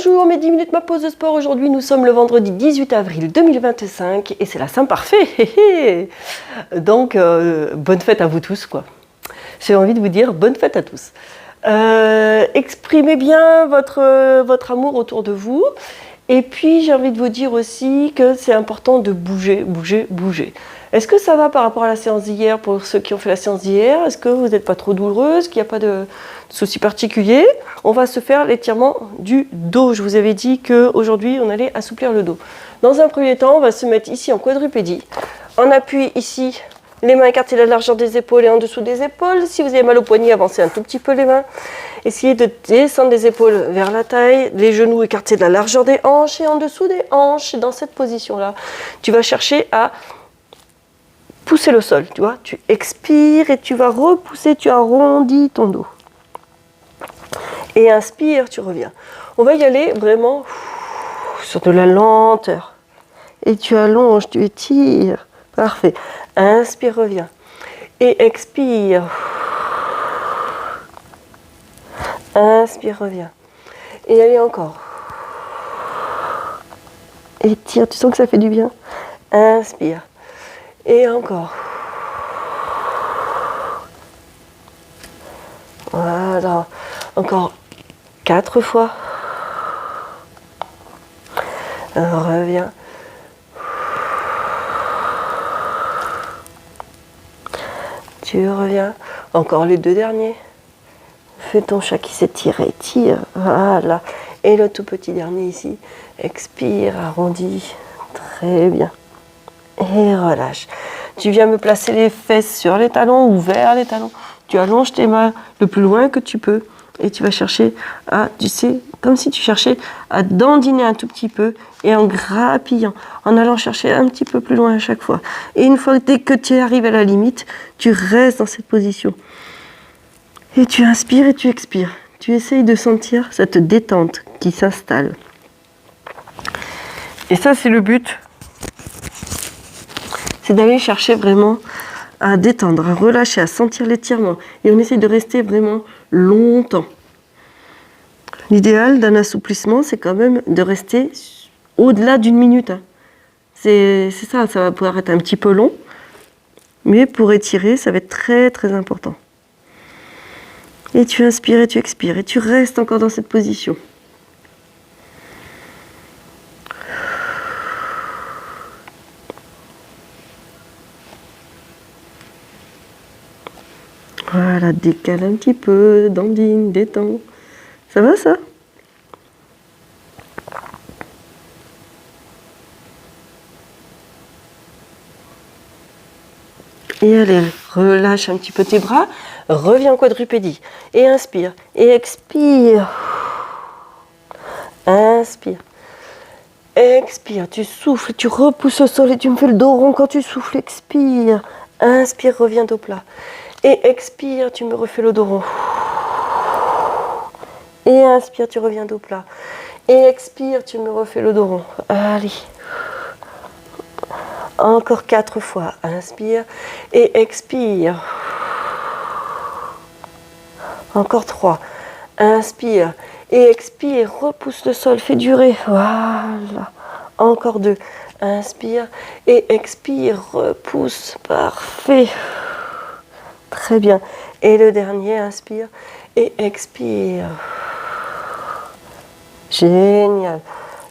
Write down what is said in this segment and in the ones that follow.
Bonjour, mes 10 minutes, ma pause de sport. Aujourd'hui, nous sommes le vendredi 18 avril 2025 et c'est la Saint-Parfait. Donc, bonne fête à vous tous, quoi. J'ai envie de vous dire bonne fête à tous. Exprimez bien votre amour autour de vous. Et puis, j'ai envie de vous dire aussi que c'est important de bouger. Est-ce que ça va par rapport à la séance d'hier pour ceux qui ont fait la séance d'hier? Est-ce que vous n'êtes pas trop douloureuse? Qu'il n'y a pas de souci particulier? On va se faire l'étirement du dos. Je vous avais dit qu'aujourd'hui, on allait assouplir le dos. Dans un premier temps, on va se mettre ici en quadrupédie. On appuie ici, les mains écartées de la largeur des épaules et en dessous des épaules. Si vous avez mal au poignet, avancez un tout petit peu les mains. Essayez de descendre les épaules vers la taille, les genoux écartés de la largeur des hanches et en dessous des hanches. Dans cette position-là, tu vas chercher à pousser le sol, tu vois. Tu expires et tu vas repousser, tu arrondis ton dos. Et inspire, tu reviens. On va y aller vraiment sur de la lenteur. Et tu allonges, tu étires. Parfait. Inspire, reviens. Et expire. Inspire, reviens. Et allez encore. Étire, tu sens que ça fait du bien. Inspire. Et encore. Voilà. Encore 4 fois. Reviens. Tu reviens. Encore les 2 derniers. Fais ton chat qui s'étire, étire. Voilà. Et le tout petit dernier ici. Expire, arrondis. Très bien. Et relâche. Tu viens me placer les fesses sur les talons ou vers les talons. Tu allonges tes mains le plus loin que tu peux. Et tu vas chercher à, tu sais, comme si tu cherchais à dandiner un tout petit peu et en grappillant, en allant chercher un petit peu plus loin à chaque fois. Et une fois dès que tu arrives à la limite, tu restes dans cette position. Et tu inspires et tu expires. Tu essayes de sentir cette détente qui s'installe. Et ça, c'est le but. C'est d'aller chercher vraiment à détendre, à relâcher, à sentir l'étirement. Et on essaye de rester vraiment longtemps. L'idéal d'un assouplissement, c'est quand même de rester au-delà d'1 minute. C'est ça, ça va pouvoir être un petit peu long, mais pour étirer, ça va être très très important. Et tu inspires et tu expires, et tu restes encore dans cette position. Voilà, décale un petit peu, dandine, détends. Ça va ça? Et allez, relâche un petit peu tes bras, reviens en quadrupédie. Et inspire, et expire. Inspire. Expire, tu souffles, tu repousses au sol et tu me fais le dos rond quand tu souffles. Expire. Inspire, reviens dos plat. Et expire, tu me refais le dos rond. Et inspire, tu reviens dos plat. Et expire, tu me refais le dos rond. Allez. Encore 4 fois. Inspire et expire. Encore 3. Inspire et expire. Repousse le sol, fais durer. Voilà. Encore 2. Inspire et expire. Repousse. Parfait. Très bien. Et le dernier, inspire et expire. Génial.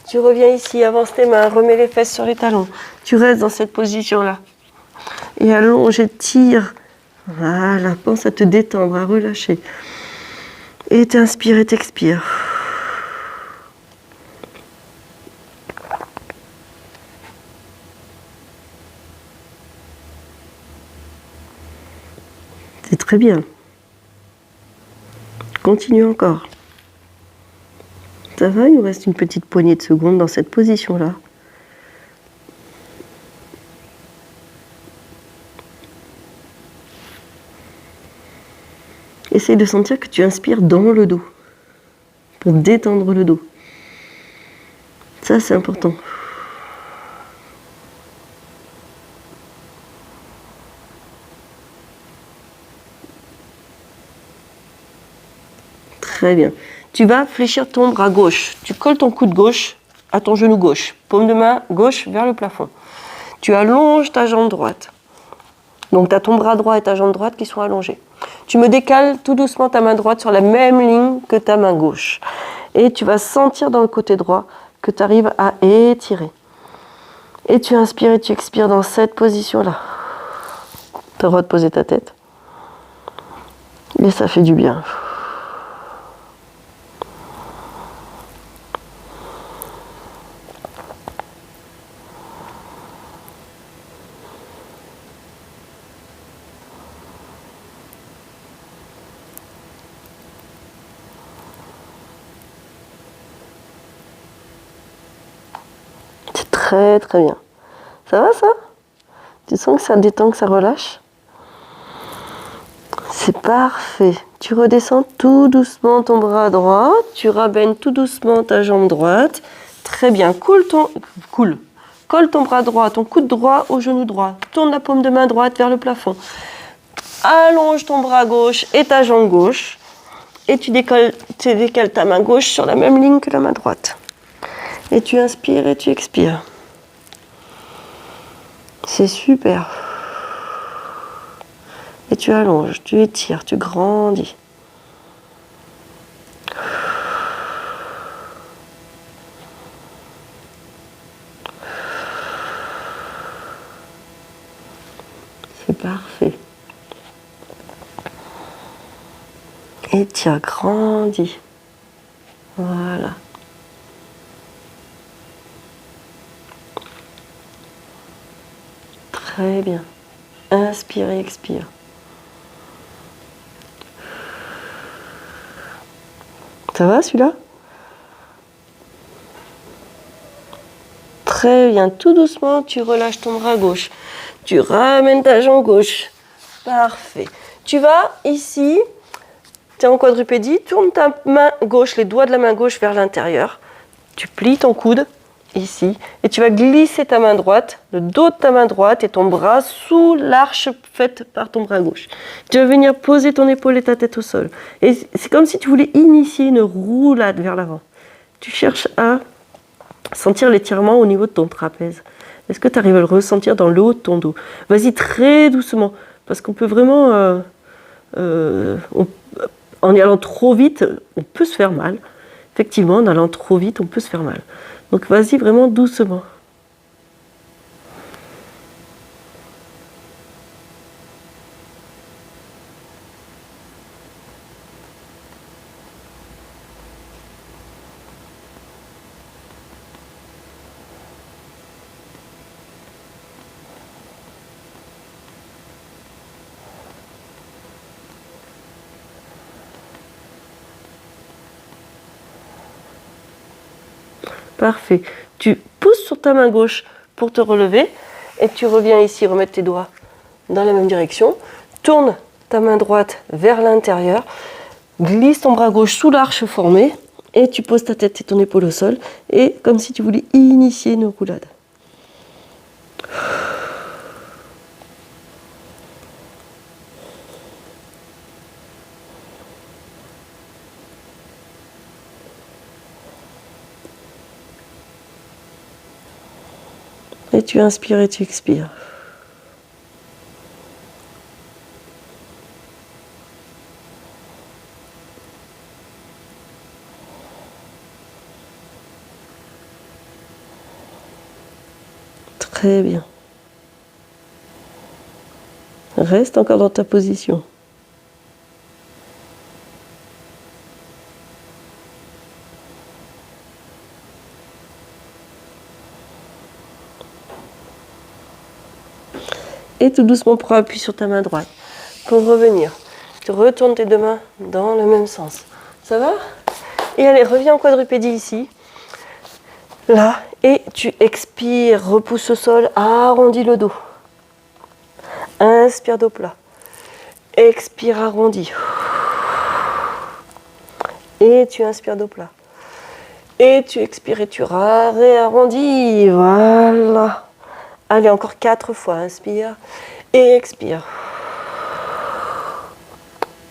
Tu reviens ici, avance tes mains, remets les fesses sur les talons. Tu restes dans cette position-là. Et allonge, étire. Voilà, pense à te détendre, à relâcher. Et t'inspires et t'expires. C'est très bien. Continue encore. Ça va, il nous reste une petite poignée de secondes dans cette position-là. Essaye de sentir que tu inspires dans le dos, pour détendre le dos. Ça, c'est important. Très bien. tu vas fléchir ton bras gauche. Tu colles ton coude gauche à ton genou gauche. Paume de main gauche vers le plafond. Tu allonges ta jambe droite. Donc tu as ton bras droit et ta jambe droite qui sont allongés. Tu me décales tout doucement ta main droite sur la même ligne que ta main gauche. Et tu vas sentir dans le côté droit que tu arrives à étirer. Et tu inspires et tu expires dans cette position-là. Tu as le droit de poser ta tête. Et ça fait du bien. C'est très très bien. Ça va ça? Tu sens que ça détend, que ça relâche? C'est parfait. Tu redescends tout doucement ton bras droit, tu ramènes tout doucement ta jambe droite. Très bien. Colle ton bras droit, ton coude droit au genou droit. Tourne la paume de main droite vers le plafond. Allonge ton bras gauche et ta jambe gauche. Et tu décales ta main gauche sur la même ligne que la main droite. Et tu inspires et tu expires. C'est super. Et tu allonges, tu étires, tu grandis. C'est parfait. Étire, grandis. Voilà. Très bien. Inspire et expire. Ça va celui-là? Très bien. Tout doucement, tu relâches ton bras gauche. Tu ramènes ta jambe gauche. Parfait. Tu vas ici, tu es en quadrupédie, tourne ta main gauche, les doigts de la main gauche vers l'intérieur. Tu plies ton coude ici et tu vas glisser ta main droite, le dos de ta main droite et ton bras sous l'arche faite par ton bras gauche. Tu vas venir poser ton épaule et ta tête au sol. Et c'est comme si tu voulais initier une roulade vers l'avant. Tu cherches à sentir l'étirement au niveau de ton trapèze. Est-ce que tu arrives à le ressentir dans le haut de ton dos? Vas-y très doucement, parce qu'on peut vraiment... en y allant trop vite, on peut se faire mal. Effectivement, en allant trop vite, on peut se faire mal. Donc vas-y vraiment doucement. Parfait. Tu pousses sur ta main gauche pour te relever et tu reviens ici remettre tes doigts dans la même direction. Tourne ta main droite vers l'intérieur, glisse ton bras gauche sous l'arche formée et tu poses ta tête et ton épaule au sol et comme si tu voulais initier une roulade. Et tu inspires et tu expires. Très bien. Reste encore dans ta position. Et tout doucement, prends appui sur ta main droite. Pour revenir, tu retournes tes deux mains dans le même sens. Ça va? Et allez, reviens en quadrupédie ici. Là, et tu expires, repousse au sol, arrondis le dos. Inspire dos plat. Expire, arrondi. Et tu inspires dos plat. Et tu expires et tu réarrondis. Voilà. Allez, encore 4 fois. Inspire et expire.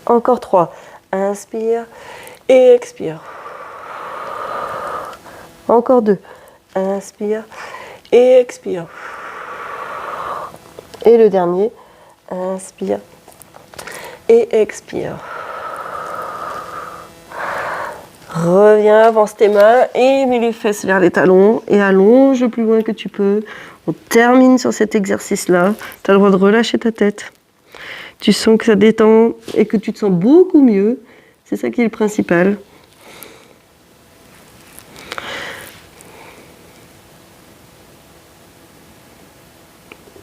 Encore 3. Inspire et expire. Encore 2. Inspire et expire. Et le dernier, inspire et expire. Reviens, avance tes mains et mets les fesses vers les talons et allonge le plus loin que tu peux. On termine sur cet exercice-là. Tu as le droit de relâcher ta tête. Tu sens que ça détend et que tu te sens beaucoup mieux. C'est ça qui est le principal.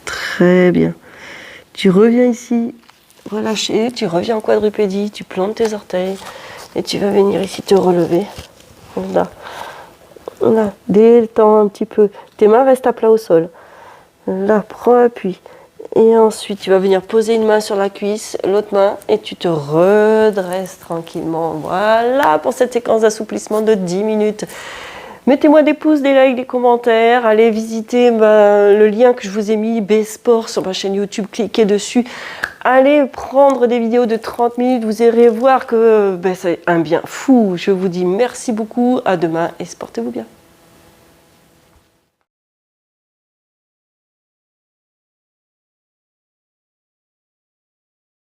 Très bien. Tu reviens ici, relâché, tu reviens en quadrupédie, tu plantes tes orteils et tu vas venir ici te relever. Là, détends un petit peu. Tes mains restent à plat au sol. Là, prends appui. Et ensuite, tu vas venir poser une main sur la cuisse, l'autre main, et tu te redresses tranquillement. Voilà pour cette séquence d'assouplissement de 10 minutes. Mettez-moi des pouces, des likes, des commentaires. Allez visiter le lien que je vous ai mis, B-Sport, sur ma chaîne YouTube. Cliquez dessus. Allez prendre des vidéos de 30 minutes. Vous irez voir que c'est un bien fou. Je vous dis merci beaucoup. À demain et portez-vous bien.